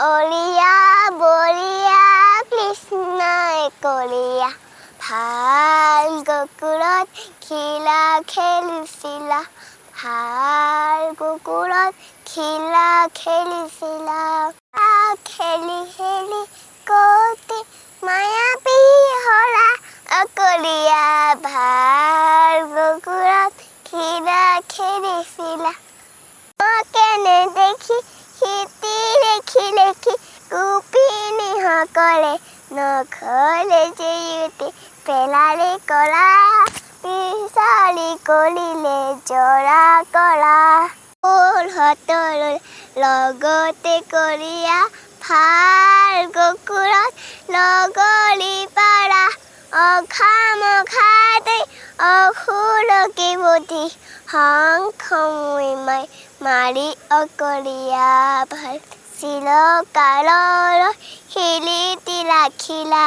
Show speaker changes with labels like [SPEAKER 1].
[SPEAKER 1] অলিয়া বলিয়া কৃষ্ণই কলিয়া ভাল গকুলত খিলা খেলিছিলা ভাল গকুলত খিলা খেলিছিলা খেলি খেলি কতি মায়াবী হলা অকলিয়া ভাল গকুলত খিলা খেলিছিলা কেনে দেখি সিতি লেখি লেখি গোপিনী সকলে নখলে জেউতি পেলালে কলা পিছলি কলিলে জৰা কলা ফুল হতল লগতে কলিয়া ভাল গকুলত লগলি পাৰা অঘাম ঘাতে অখুলকি বুদ্ধি সংখমুই মাৰি অকলিয়া ভাল চিলকালৈ শিলিতি ৰাখিলা